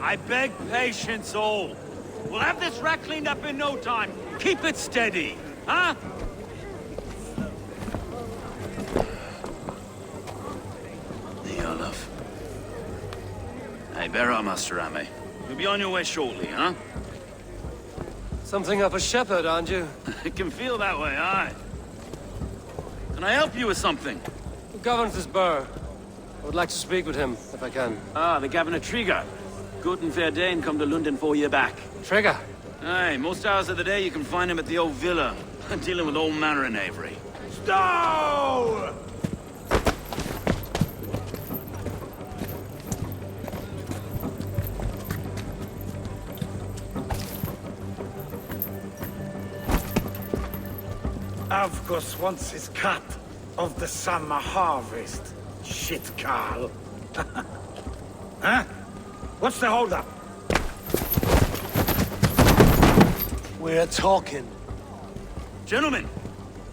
I beg patience all. We'll have this wreck cleaned up in no time. Keep it steady, huh? Here, love. Hey, bear up, Master Ame. You'll be on your way shortly, huh? Something of a shepherd, aren't you? It can feel that way, aye. Can I help you with something? Who governs this burr? I would like to speak with him, if I can. Ah, the Governor Tryggr. Good and fair Dane come to London 4 years back. Tryggr? Aye, most hours of the day you can find him at the old villa, dealing with all manner in Avery. Stow! Avgos wants his cut of the summer harvest. Shit, Carl. Huh? What's the holdup? We're talking. Gentlemen,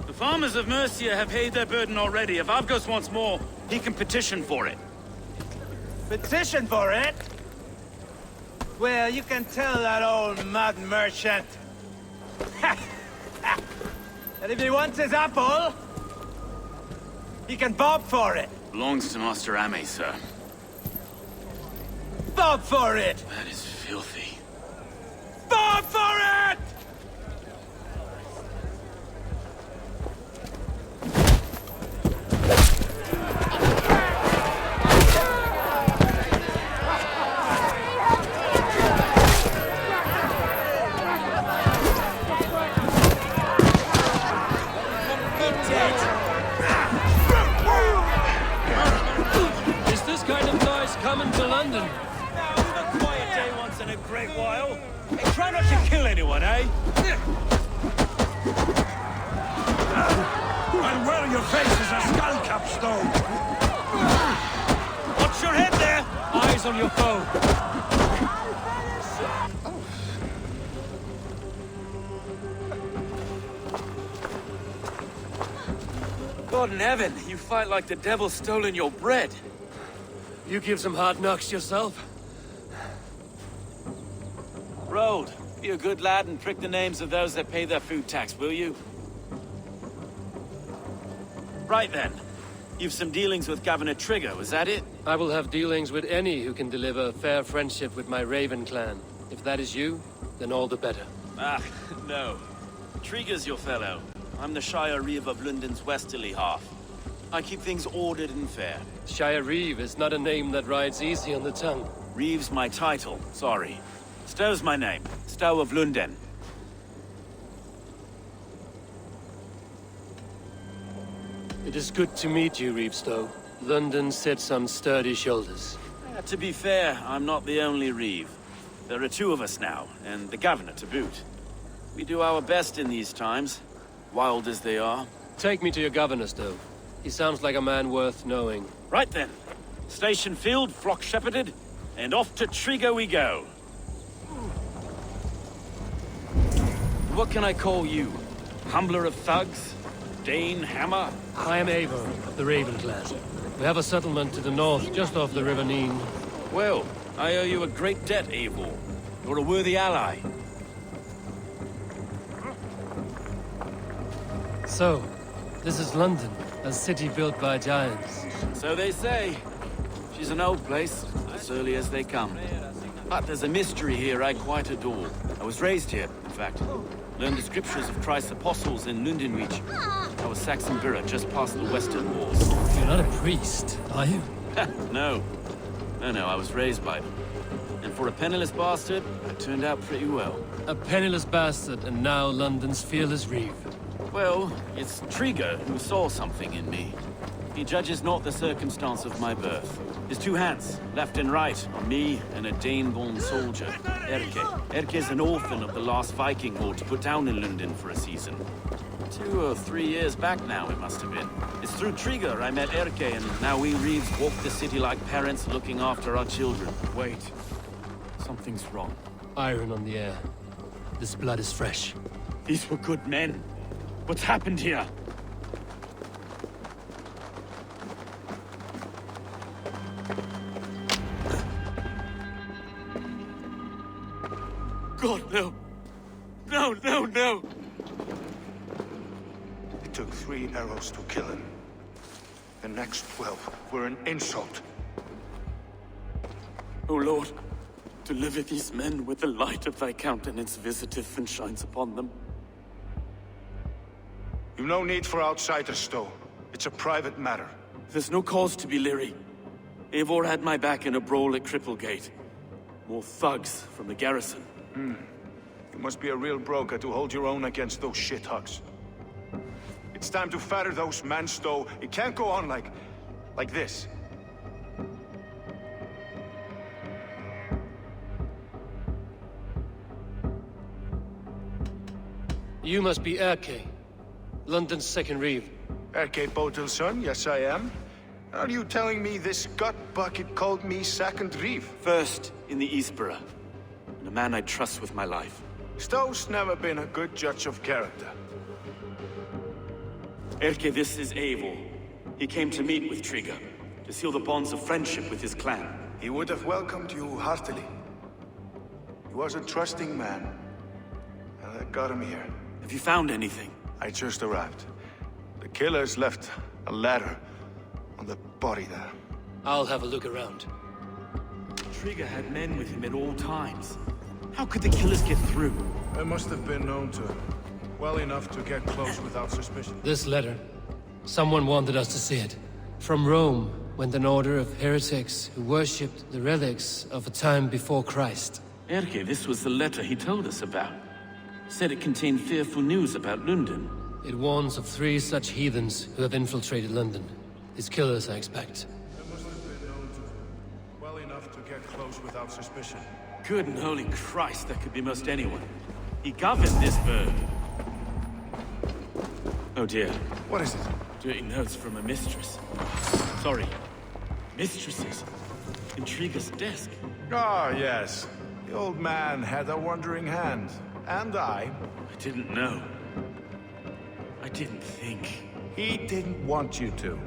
the farmers of Mercia have paid their burden already. If Avgos wants more, he can petition for it. Petition for it? Well, you can tell that old mud merchant. And if he wants his apple, he can bob for it. Belongs to Master Ame, sir. Bob for it! That is filthy. Bob for it! Is this kind of noise coming to London? Now, we've a quiet day once in a great while. Hey, try not to kill anyone, eh? And where your face is a skull capstone! Watch your head there! Eyes on your foe. God in heaven, you fight like the devil's stolen your bread. You give some hard knocks yourself? Road, be a good lad and prick the names of those that pay their food tax, will you? Right then. You've some dealings with Governor Tryggr, was that it? I will have dealings with any who can deliver fair friendship with my Raven clan. If that is you, then all the better. Ah, no. Tryggr's your fellow. I'm the Shire Reeve of London's westerly half. I keep things ordered and fair. Shire Reeve is not a name that rides easy on the tongue. Reeve's my title, sorry. Stow's my name. Stow of London. It is good to meet you, Reevestow. London sits on sturdy shoulders. To be fair, I'm not the only Reeve. There are two of us now, and the Governor to boot. We do our best in these times, wild as they are. Take me to your governor, Stow. He sounds like a man worth knowing. Right then. Station filled, flock shepherded, and off to Tryggr we go. What can I call you? Humbler of thugs? Dane Hammer? I am Eivor of the Raven clan. We have a settlement to the north, just off the River Neen. Well, I owe you a great debt, Eivor. You're a worthy ally. So, this is London, a city built by giants. So they say. She's an old place, as early as they come. But there's a mystery here I quite adore. I was raised here, in fact. Learned the scriptures of Christ's apostles in Lundenreach. I was Saxon Borough just past the Western Walls. You're not a priest, are you? No. No, I was raised by them. And for a penniless bastard, I turned out pretty well. A penniless bastard, and now London's fearless Reeve. Well, it's Tryggr who saw something in me. He judges not the circumstance of my birth. His two hands, left and right, on me and a Dane-born soldier, Erke. Erke's an orphan of the last Viking horde put down in London for a season. 2 or 3 years back now, it must have been. It's through Tryggr I met Erke, and now we Reeves walk the city like parents looking after our children. Wait. Something's wrong. Iron on the air. This blood is fresh. These were good men. What's happened here? God, no. No, no, no! It took 3 arrows to kill him. The next 12 were an insult. O Lord, deliver these men with the light of thy countenance visiteth and shines upon them. You've no need for outsiders, Stowe. It's a private matter. There's no cause to be leery. Eivor had my back in a brawl at Cripplegate. More thugs from the garrison. You must be a real broker to hold your own against those shithugs. It's time to fatter those men, Stowe. It can't go on like this. You must be Erke, London's second reeve. Erke Botel's son, yes I am. Are you telling me this gut bucket called me second reeve? First in the Eastborough, and a man I trust with my life. Stowe's never been a good judge of character. Erke, this is Eivor. He came to meet with Tryggr, to seal the bonds of friendship with his clan. He would have welcomed you heartily. He was a trusting man. And that got him here. Have you found anything? I just arrived. The killers left a ladder on the body there. I'll have a look around. Tryggr had men with him at all times. How could the killers get through? They must have been known to him. Well enough to get close without suspicion. This letter. Someone wanted us to see it. From Rome went an order of heretics who worshipped the relics of a time before Christ. Erke, this was the letter he told us about. Said it contained fearful news about London. It warns of 3 such heathens who have infiltrated London. His killers, I expect. They must have been known to him. Well enough to get close without suspicion. Good and holy Christ, that could be most anyone. He governed this bird. Oh dear. What is it? Dirty notes from a mistress. Sorry. Mistresses. In Trygg's desk. Ah, yes. The old man had a wandering hand. And I didn't know. I didn't think. He didn't want you to.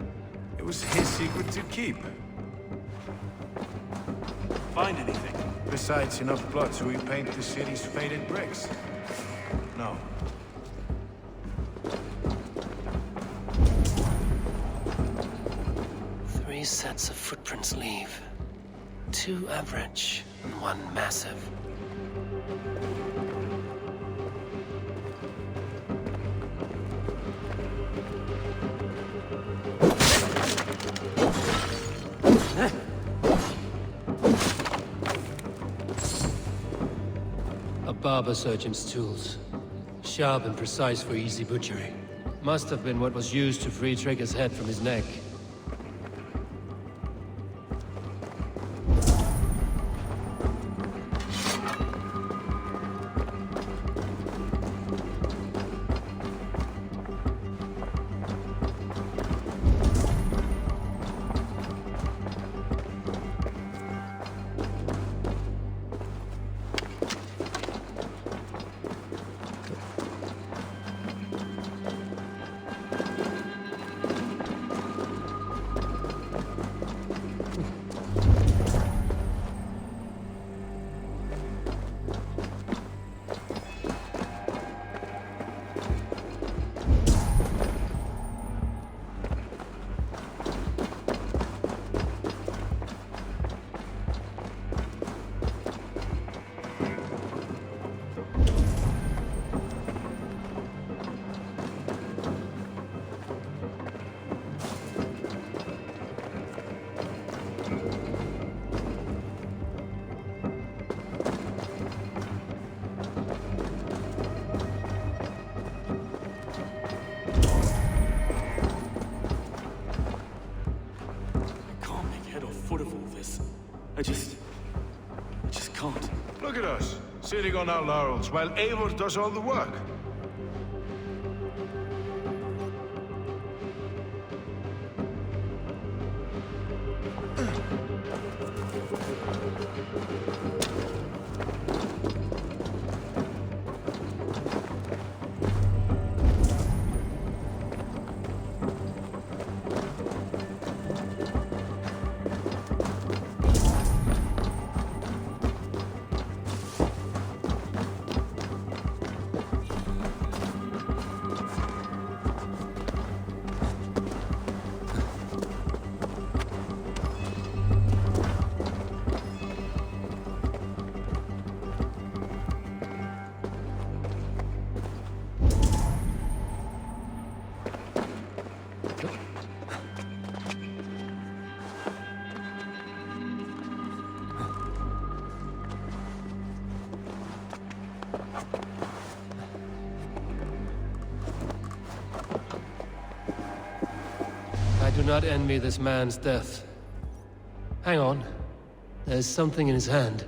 It was his secret to keep. Find anything? Besides enough blood to repaint the city's faded bricks. No. Three sets of footprints leave. 2 average and 1 massive. A barber surgeon's tools. Sharp and precise for easy butchery. Must have been what was used to free Trygg's head from his neck. I just can't. Look at us, sitting on our laurels, while Eivor does all the work. I do not envy this man's death. Hang on. There's something in his hand.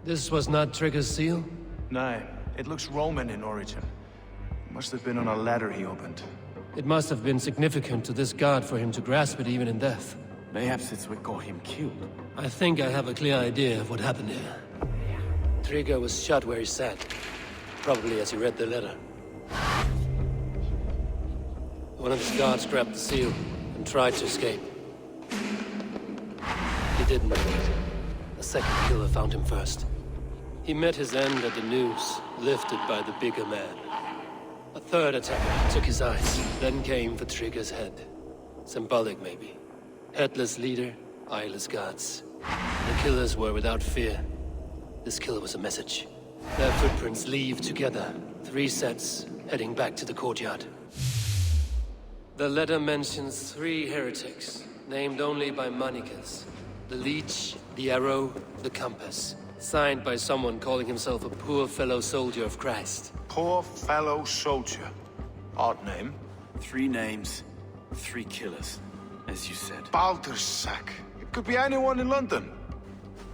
This was not Tryggr's seal? No, it looks Roman in origin. Must have been on a ladder he opened. It must have been significant to this god for him to grasp it even in death. Mayhaps it's what got him killed. I think I have a clear idea of what happened here. Tryggr was shot where he sat. Probably as he read the letter. One of his guards grabbed the seal and tried to escape. He didn't make it. A second killer found him first. He met his end at the noose, lifted by the bigger man. A third attacker took his eyes, then came for Tryggr's head. Symbolic, maybe. Headless leader, eyeless gods. The killers were without fear. This killer was a message. Their footprints leave together. 3 sets, heading back to the courtyard. The letter mentions 3 heretics, named only by monikers. The Leech, the Arrow, the Compass. Signed by someone calling himself a poor fellow soldier of Christ. Poor fellow soldier. Odd name. 3 names, 3 killers, as you said. Baldersack. It could be anyone in London.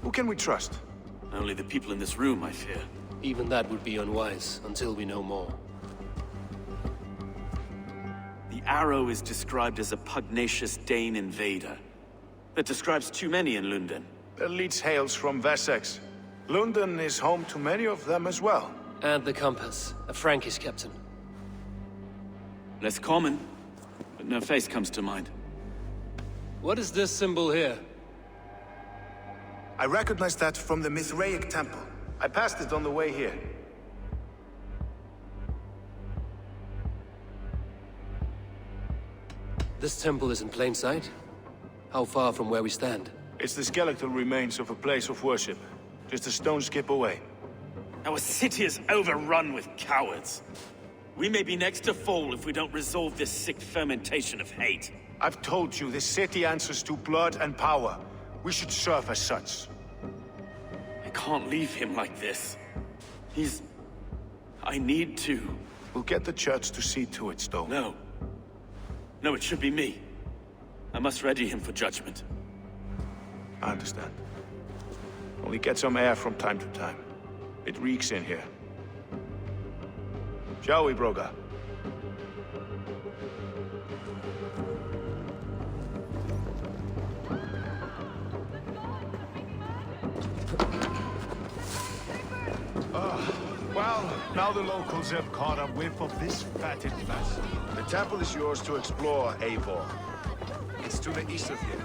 Who can we trust? Only the people in this room, I fear. Even that would be unwise, until we know more. The Arrow is described as a pugnacious Dane invader. That describes too many in London. The Leech hails from Wessex. London is home to many of them as well. And the Compass, a Frankish captain. Less common, but no face comes to mind. What is this symbol here? I recognize that from the Mithraic temple. I passed it on the way here. This temple is in plain sight? How far from where we stand? It's the skeletal remains of a place of worship. Just a stone's skip away. Our city is overrun with cowards. We may be next to fall if we don't resolve this sick fermentation of hate. I've told you, this city answers to blood and power. We should serve as such. I can't leave him like this. I need to. We'll get the church to see to it, Stowe. No. No, it should be me. I must ready him for judgment. I understand. Only get some air from time to time. It reeks in here. Shall we, Broga? Well, now the locals have caught a whiff of this fatted mess. The temple is yours to explore, Eivor. It's to the east of you.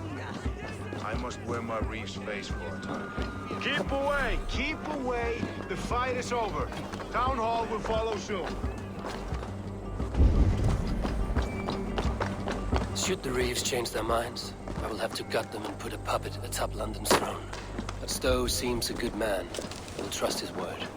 I must wear my reef's face for a time. Keep away! Keep away! The fight is over. Town Hall will follow soon. Should the Reeves change their minds, I will have to gut them and put a puppet atop London's throne. But Stowe seems a good man. I will trust his word.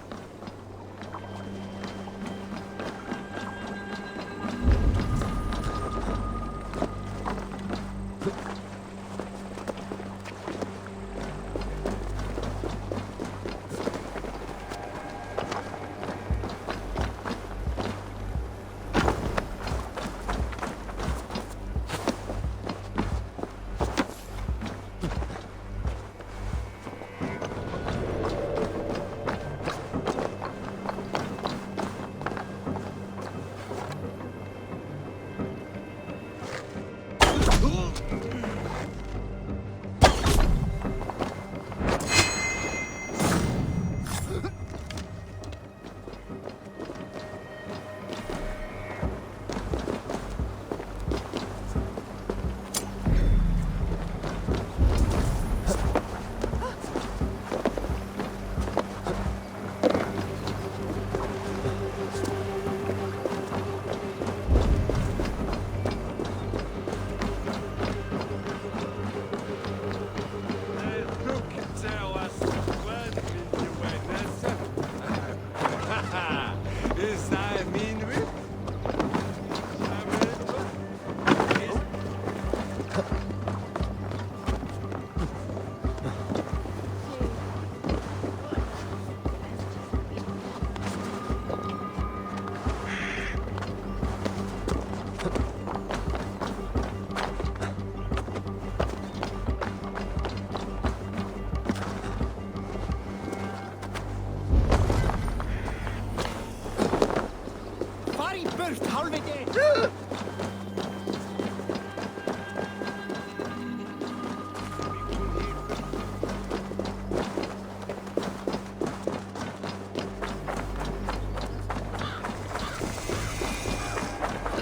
The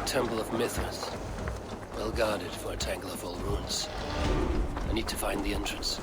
Temple of Mithras. Well guarded for a tangle of old ruins. I need to find the entrance.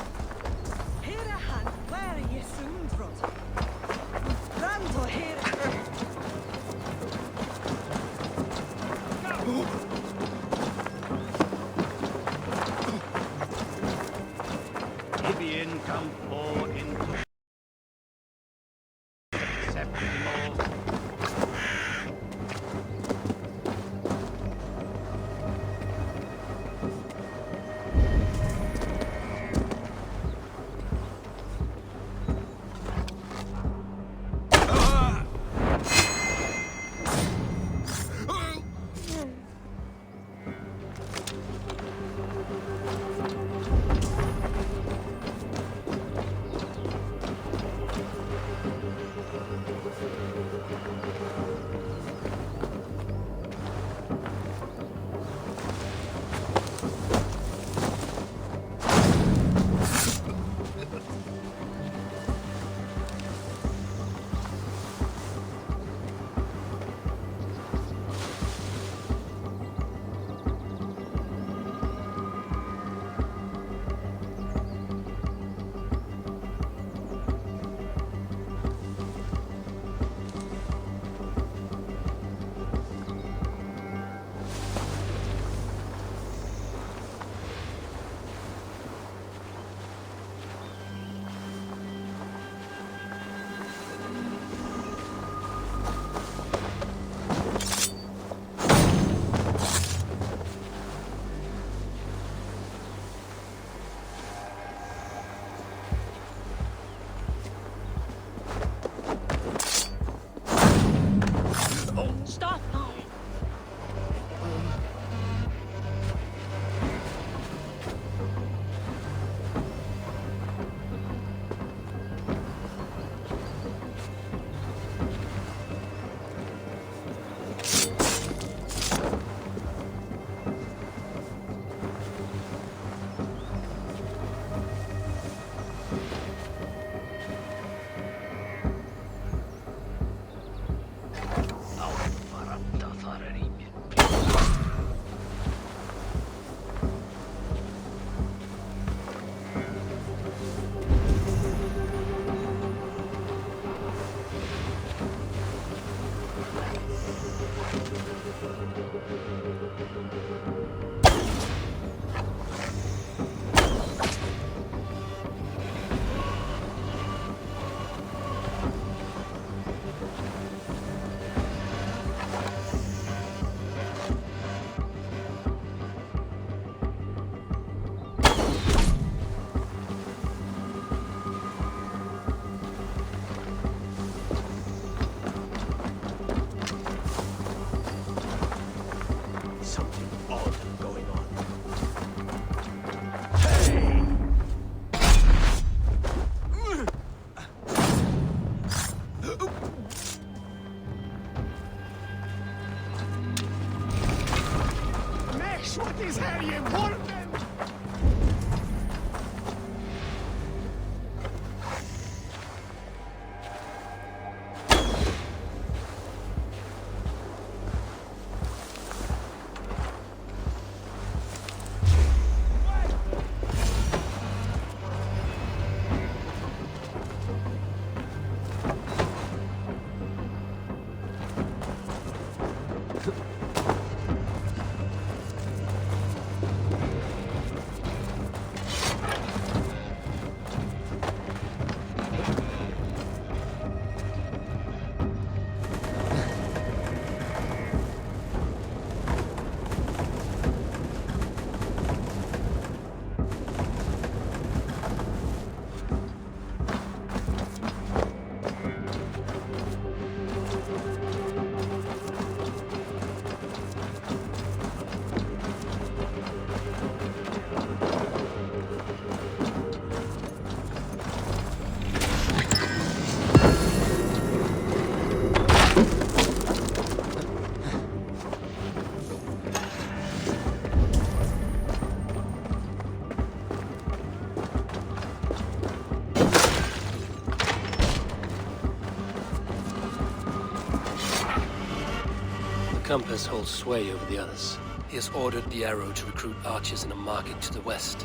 compass holds sway over the others. He has ordered the arrow to recruit archers in a market to the west.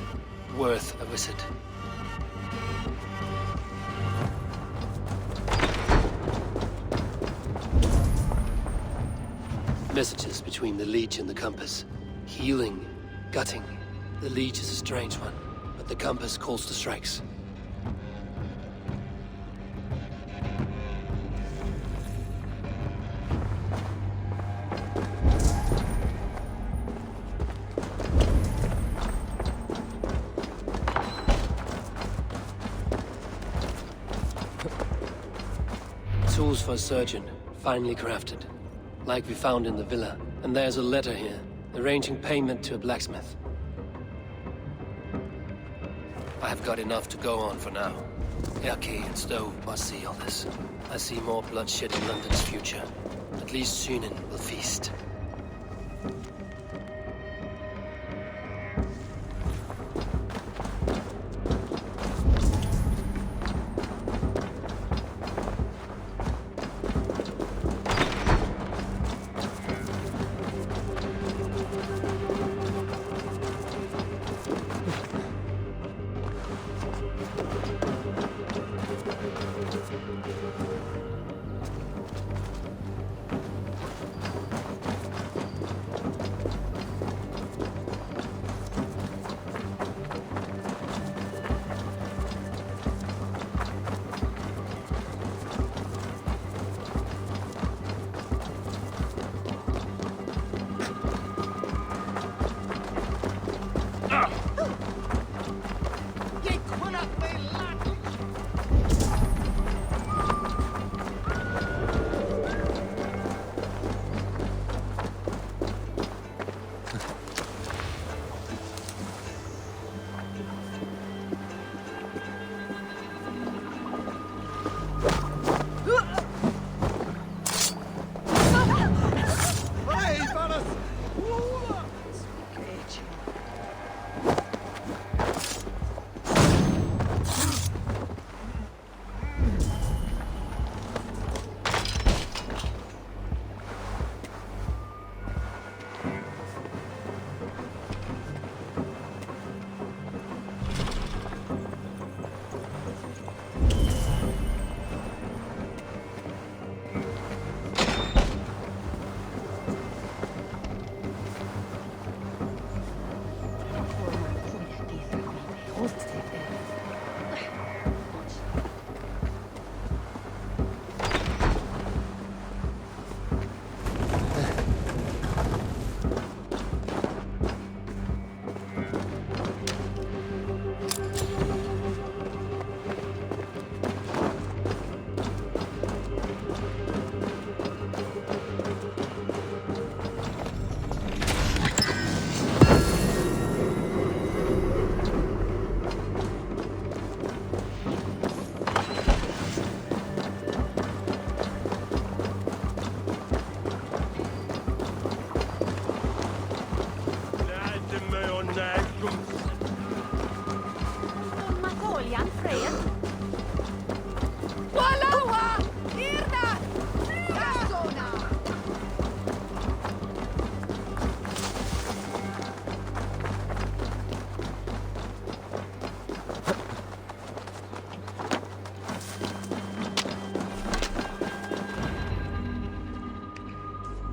Worth a visit. Messages between the Leech and the compass. Healing, gutting. The Leech is a strange one, but the compass calls the strikes. Tools for a surgeon, finely crafted. Like we found in the villa. And there's a letter here, arranging payment to a blacksmith. I have got enough to go on for now. Erke and Stove must see all this. I see more bloodshed in London's future. At least Sunan will feast.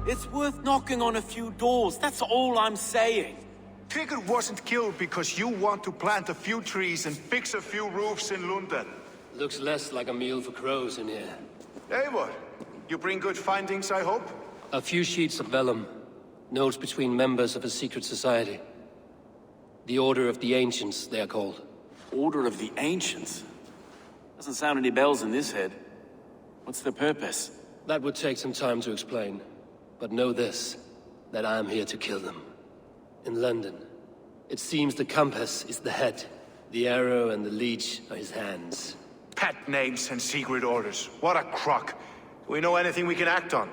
It's worth knocking on a few doors, that's all I'm saying. Tryggr wasn't killed because you want to plant a few trees and fix a few roofs in London. Looks less like a meal for crows in here. Hey, what? You bring good findings, I hope? A few sheets of vellum. Notes between members of a secret society. The Order of the Ancients, they are called. Order of the Ancients? Doesn't sound any bells in this head. What's the purpose? That would take some time to explain. But know this, that I am here to kill them. In London, it seems the compass is the head. The arrow and the leech are his hands. Pet names and secret orders. What a crock. Do we know anything we can act on?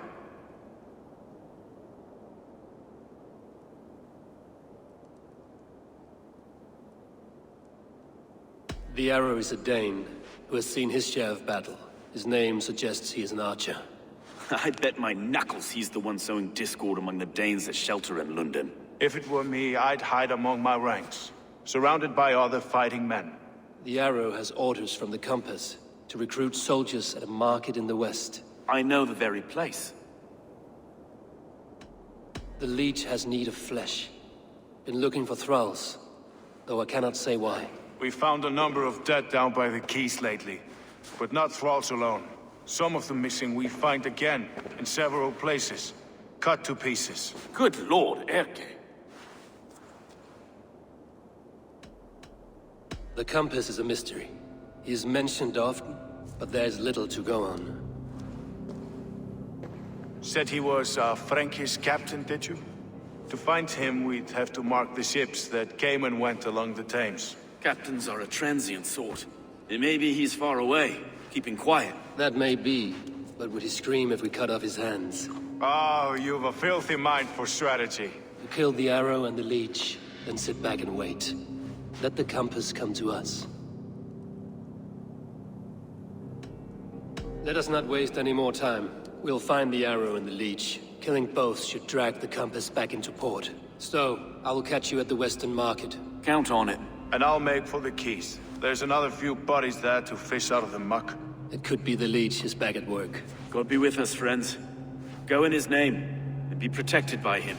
The arrow is a Dane, who has seen his share of battle. His name suggests he is an archer. I bet my knuckles he's the one sowing discord among the Danes that shelter in London. If it were me, I'd hide among my ranks, surrounded by other fighting men. The Arrow has orders from the Compass to recruit soldiers at a market in the west. I know the very place. The Leech has need of flesh. Been looking for thralls, though I cannot say why. We found a number of dead down by the quays lately, but not thralls alone. Some of the missing we find again, in several places, cut to pieces. Good lord, Erke. The Compass is a mystery. He is mentioned often, but there's little to go on. Said he was a Frankish captain, did you? To find him, we'd have to mark the ships that came and went along the Thames. Captains are a transient sort. It may be he's far away, keeping quiet. That may be, but would he scream if we cut off his hands? Oh, you've a filthy mind for strategy. We kill the Arrow and the Leech, then sit back and wait. Let the Compass come to us. Let us not waste any more time. We'll find the Arrow and the Leech. Killing both should drag the Compass back into port. So, I will catch you at the Western Market. Count on it. And I'll make for the quays. There's another few bodies there to fish out of the muck. It could be the Leech is back at work. God be with us, friends. Go in his name, and be protected by him.